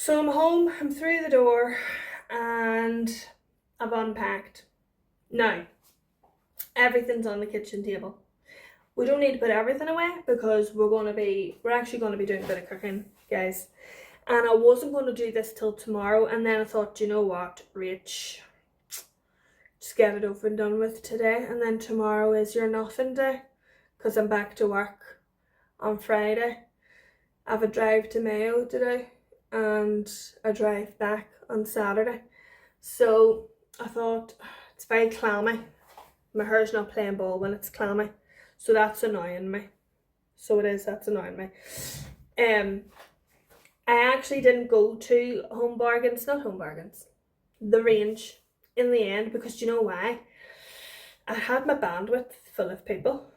So I'm home, I'm through the door, and I've unpacked. Now, everything's on the kitchen table. We don't need to put everything away because we're actually going to be doing a bit of cooking, guys. And I wasn't going to do this till tomorrow, and then I thought, you know what, Rach, just get it over and done with today, and then tomorrow is your nothing day because I'm back to work on Friday. I have a drive to Mayo today and a drive back on Saturday. So I thought, it's very clammy. My hair's not playing ball when it's clammy. So that's annoying me. So it is, that's annoying me. I actually didn't go to the range in the end, because do you know why? I had my bandwidth full of people.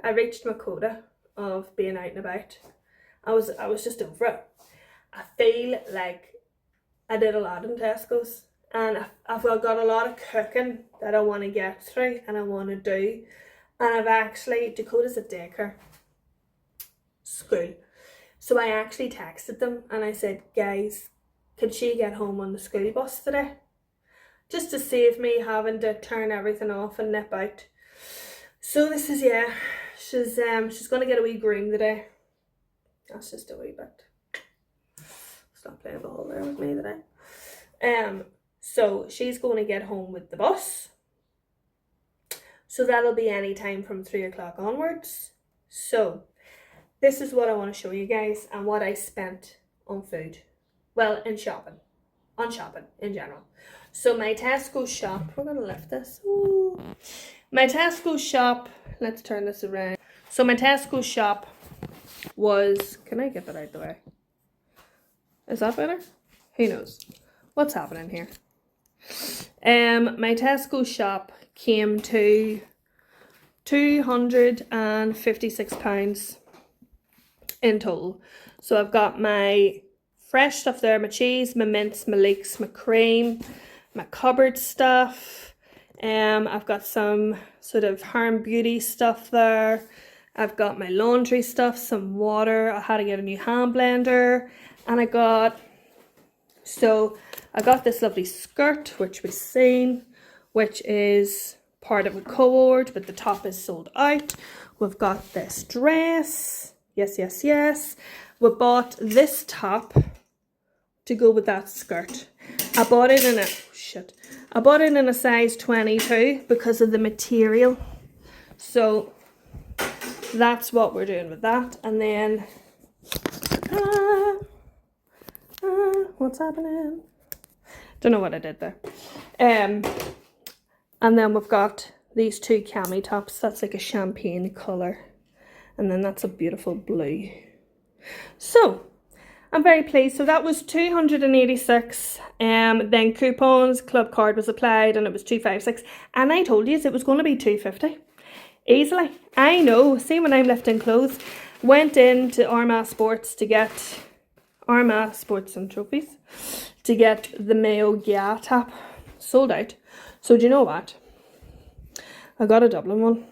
I reached my quota of being out and about. I was just over it. I feel like I did a lot in Tesco's, and I've got a lot of cooking that I want to get through and I want to do. And Dakota's at daycare school. So I actually texted them and I said, guys, could she get home on the school bus today? Just to save me having to turn everything off and nip out. So this is, yeah, she's going to get a wee groom today. That's just a wee bit. Stop playing ball there with me today. So she's going to get home with the bus. So that'll be any time from 3 o'clock onwards. So this is what I want to show you guys and what I spent on food. Well, on shopping in general. So my Tesco shop, we're going to lift this. Ooh. My Tesco shop, let's turn this around. So my Tesco shop was, can I get that out of the way? Is that better? Who knows? What's happening here? My Tesco shop came to £256 in total. So I've got my fresh stuff there, my cheese, my mince, my leeks, my cream, my cupboard stuff. I've got some sort of hair and beauty stuff there. I've got my laundry stuff, some water. I had to get a new hand blender. And I got this lovely skirt, which we've seen, which is part of a cord, but the top is sold out. We've got this dress. Yes. We bought this top to go with that skirt. I bought it in a size 22 because of the material. So that's what we're doing with that. And then what's happening? Don't know what I did there. And then we've got these two cami tops. That's like a champagne colour. And then that's a beautiful blue. So I'm very pleased. So that was 286. Then coupons, club card was applied, and it was 256. And I told you it was going to be 250. Easily. I know. See, when I'm lifting clothes, went into Armagh Sports to get Armagh Sports and Trophies to get the Mayo Gia tap. Sold out. So do you know what? I got a Dublin one.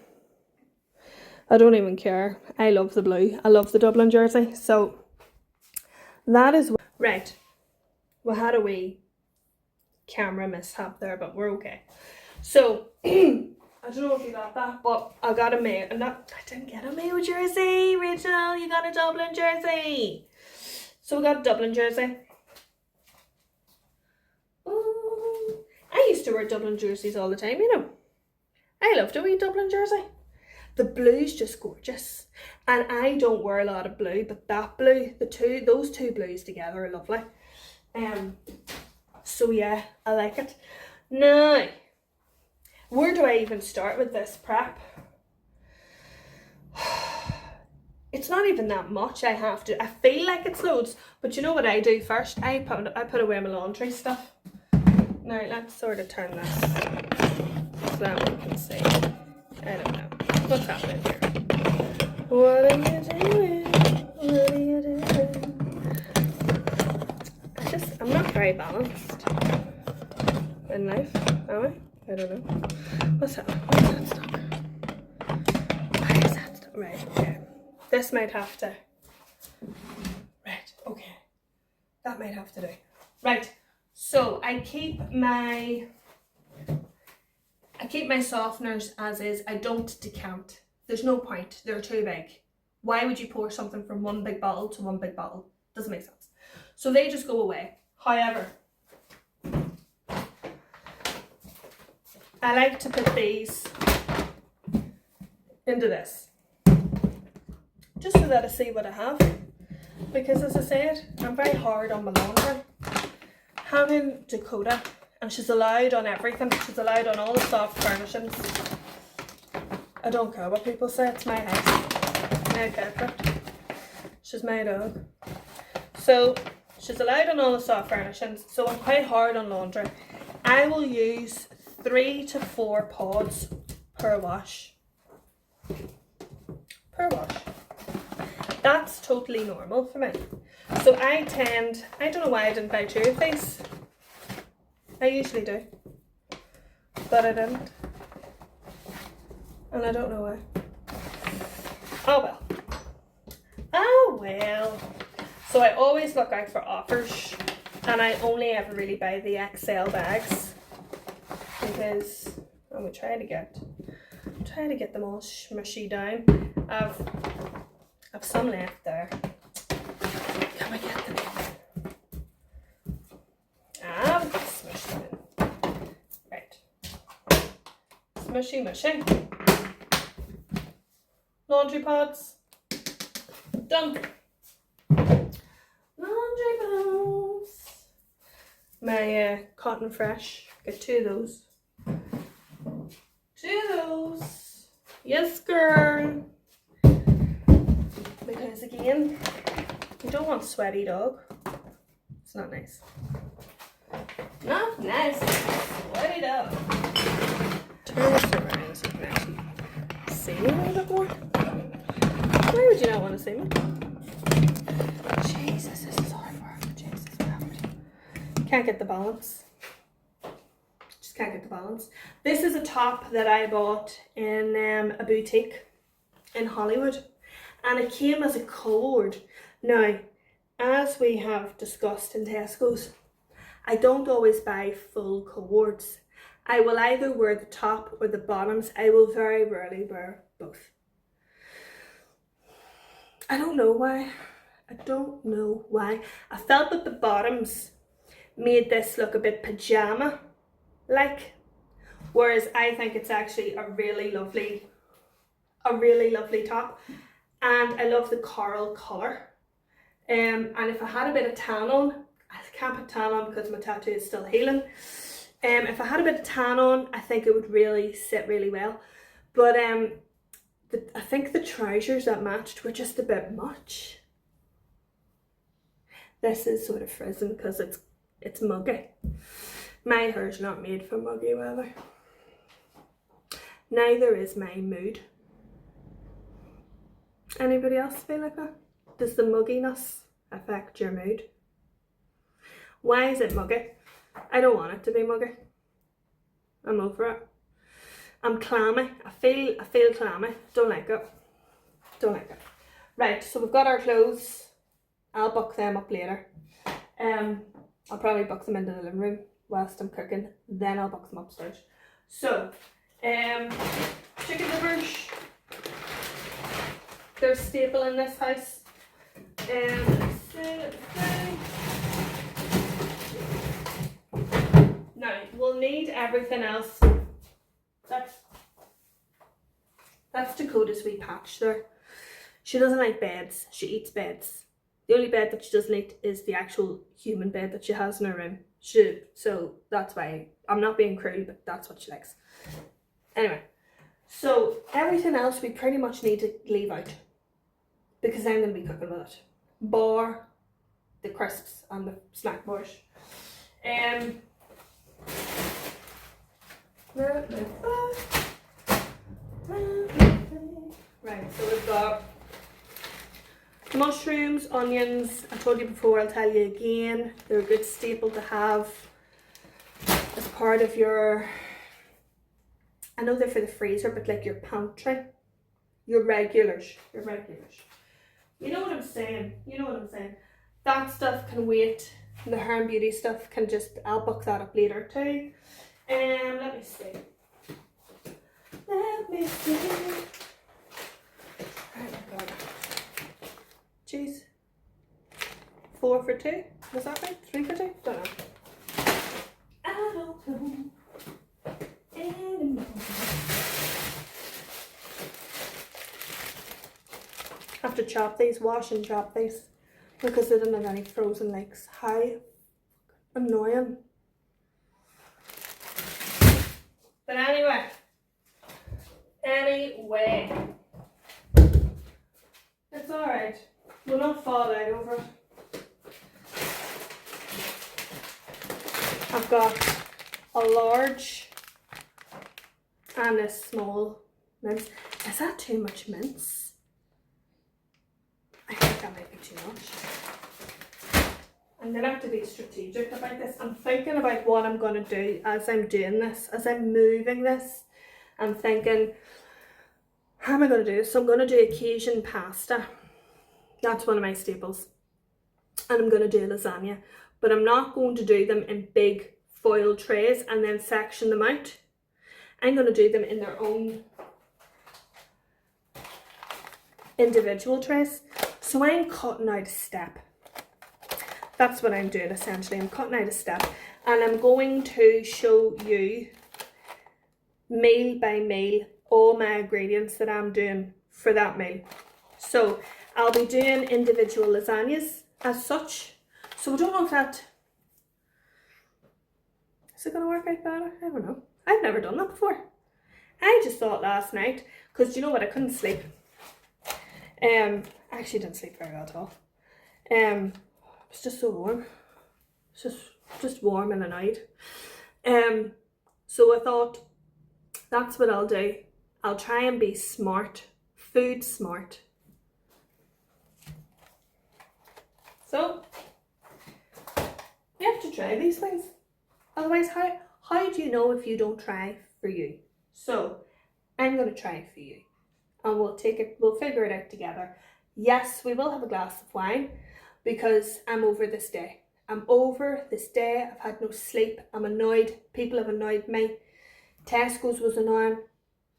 I don't even care. I love the blue. I love the Dublin jersey. So that is right. We had a wee camera mishap there, but we're okay. So I don't know if you got that, but I got a Mayo. I didn't get a Mayo jersey, Rachel. You got a Dublin jersey. So we got a Dublin jersey. Ooh. I used to wear Dublin jerseys all the time, you know. I loved a wee Dublin jersey. The blue's just gorgeous. And I don't wear a lot of blue, but that blue, those two blues together are lovely. So yeah, I like it. Now, where do I even start with this prep? It's not even that much I feel like it's loads, but you know what I do first? I put away my laundry stuff. Now let's sort of turn this so that we can see. I don't know. What's happening here? What are you doing? What are you doing? I'm not very balanced in life, am I? I don't know. What's that stuck? Why is that stuck? Right, okay. This might have to... Right, okay. That might have to do. Right, so I keep my softeners as is. I don't decant. There's no point. They're too big. Why would you pour something from one big bottle to one big bottle? Doesn't make sense. So they just go away. However, I like to put these into this, just so that I see what I have. Because as I said, I'm very hard on my laundry. Having Dakota, and she's allowed on everything. She's allowed on all the soft furnishings. I don't care what people say, it's my house. I care for it. She's my dog. So she's allowed on all the soft furnishings, so I'm quite hard on laundry. I will use 3 to 4 pods per wash. Per wash. That's totally normal for me. So I don't know why I didn't buy 2 of these. I usually do. But I didn't. And I don't know why. Oh well. Oh well. So I always look out for offers, and I only ever really buy the XL bags because I'm trying to get them all smushy down. I've some left there. Can I get them in? I've smushed them in. Right. Smushy mushy. Laundry pods. Done. Laundry pods. My Cotton Fresh. Get 2 of those. 2 of those. Yes, girl. Because again, you don't want sweaty dog. It's not nice. Not nice. Sweaty dog. Turn this around so you can actually see me a little bit more. Why would you not want to see me? Jesus, this is hard work. Jesus, can't get the balance. Just can't get the balance. This is a top that I bought in a boutique in Hollywood. And it came as a cord. Now, as we have discussed in Tesco's, I don't always buy full cords. I will either wear the top or the bottoms. I will very rarely wear both. I don't know why. I don't know why. I felt that the bottoms made this look a bit pajama-like, whereas I think it's actually a really lovely top. And I love the coral colour. And if I had a bit of tan on, I can't put tan on because my tattoo is still healing. If I had a bit of tan on, I think it would really sit really well. But I think the trousers that matched were just a bit much. This is sort of frozen because it's muggy. My hair's not made for muggy weather. Neither is my mood. Anybody else feel like that? Does the mugginess affect your mood? Why is it muggy? I don't want it to be muggy. I'm over it. I'm clammy. I feel clammy. Don't like it. Don't like it. Right, so we've got our clothes. I'll buck them up later. I'll probably buck them into the living room whilst I'm cooking. Then I'll buck them upstairs. So, chicken livers. They're a staple in this house. Now, we'll need everything else. That's Dakota's wee patch there. She doesn't like beds. She eats beds. The only bed that she doesn't eat is the actual human bed that she has in her room. So that's why, I'm not being cruel, but that's what she likes. Anyway, so everything else we pretty much need to leave out, because I'm going to be cooking with it. Bar the crisps and the snack bars. Right, so we've got mushrooms, onions. I told you before, I'll tell you again. They're a good staple to have as part of your, I know they're for the freezer, but like your pantry. Your regulars. You know what I'm saying? That stuff can wait The hair and beauty stuff can just, I'll book that up later too. Let me see. Let me see. Oh my god. Jeez. 4 for 2? Was that right? 3 for 2? Don't know. I don't know anymore. Have to chop these, wash and chop these, because they didn't have any frozen legs. How annoying. But anyway, it's alright. We'll not fall out over it. I've got a large and a small mince. Is that too much mince? I think that might be too much. I'm going to have to be strategic about this. I'm thinking about what I'm going to do as I'm doing this, as I'm moving this. I'm thinking, how am I going to do this? So I'm going to do a Cajun pasta. That's one of my staples. And I'm going to do lasagna. But I'm not going to do them in big foil trays and then section them out. I'm going to do them in their own individual trays. So I'm cutting out a step. That's what I'm doing essentially. I'm cutting out a step, and I'm going to show you meal by meal all my ingredients that I'm doing for that meal. So I'll be doing individual lasagnas as such. So I don't know if that is it going to work out better. I don't know. I've never done that before. I just thought last night, because you know what, I couldn't sleep. I actually didn't sleep very well at all. It's just so warm. It's just warm in the night. So I thought that's what I'll do. I'll try and be smart, food smart. So you have to try these things. Otherwise, how do you know if you don't try for you? So I'm going to try it for you. And we'll figure it out together. Yes, we will have a glass of wine because I'm over this day. I'm over this day. I've had no sleep. I'm annoyed. People have annoyed me. Tesco's was annoying.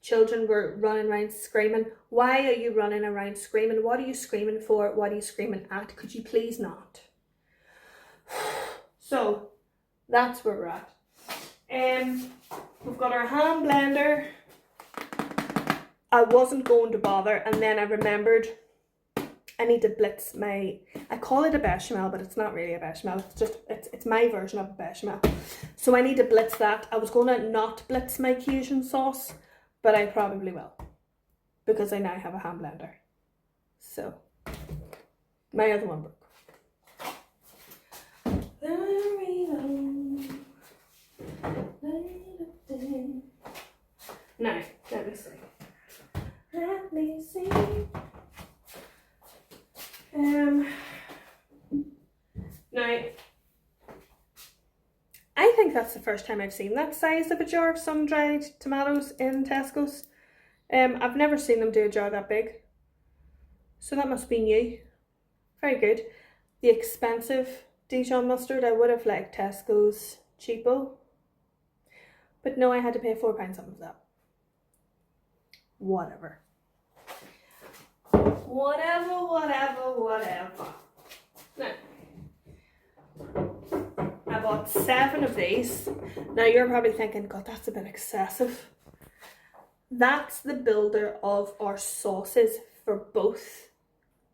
Children were running around screaming. Why are you running around screaming? What are you screaming for? What are you screaming at? Could you please not? So that's where we're at. We've got our hand blender. I wasn't going to bother, and then I remembered I need to blitz my, I call it a bechamel, but it's not really a bechamel. It's my version of a bechamel. So I need to blitz that. I was going to not blitz my Cajun sauce, but I probably will, because I now have a hand blender. So my other one broke. Now, let me see. Let me see. Now, I think that's the first time I've seen that size of a jar of sun-dried tomatoes in Tesco's. I've never seen them do a jar that big. So that must be new. Very good. The expensive Dijon mustard, I would have liked Tesco's cheapo. But no, I had to pay £4 something for that. Whatever. Whatever. Now, I bought 7 of these. Now you're probably thinking, God, that's a bit excessive. That's the builder of our sauces for both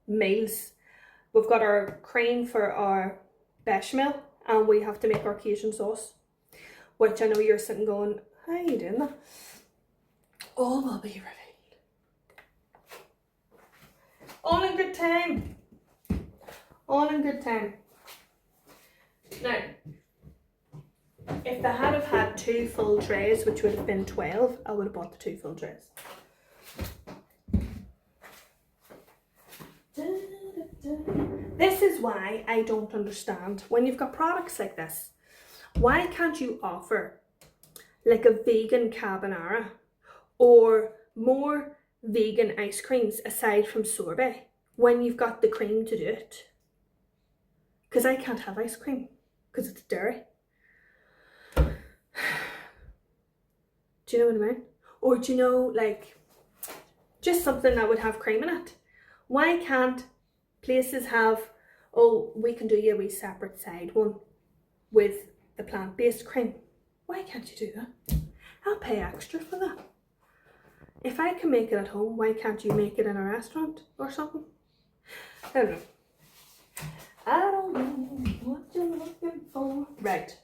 meals. We've got our cream for our bechamel, and we have to make our Cajun sauce, which I know you're sitting going, how are you doing that? All will be revealed. All in good time. All in good time. Now, if they had have had 2 full trays, which would have been 12, I would have bought the 2 full trays. This is why I don't understand, when you've got products like this, why can't you offer like a vegan carbonara or more vegan ice creams aside from sorbet when you've got the cream to do it? Because I can't have ice cream. because it's dairy. Do you know what I mean? Or do you know, like, just something that would have cream in it? Why can't places have, oh, we can do you a wee separate side one with the plant-based cream? Why can't you do that? I'll pay extra for that. If I can make it at home, why can't you make it in a restaurant or something? I don't know. I don't know what you're looking for. Right.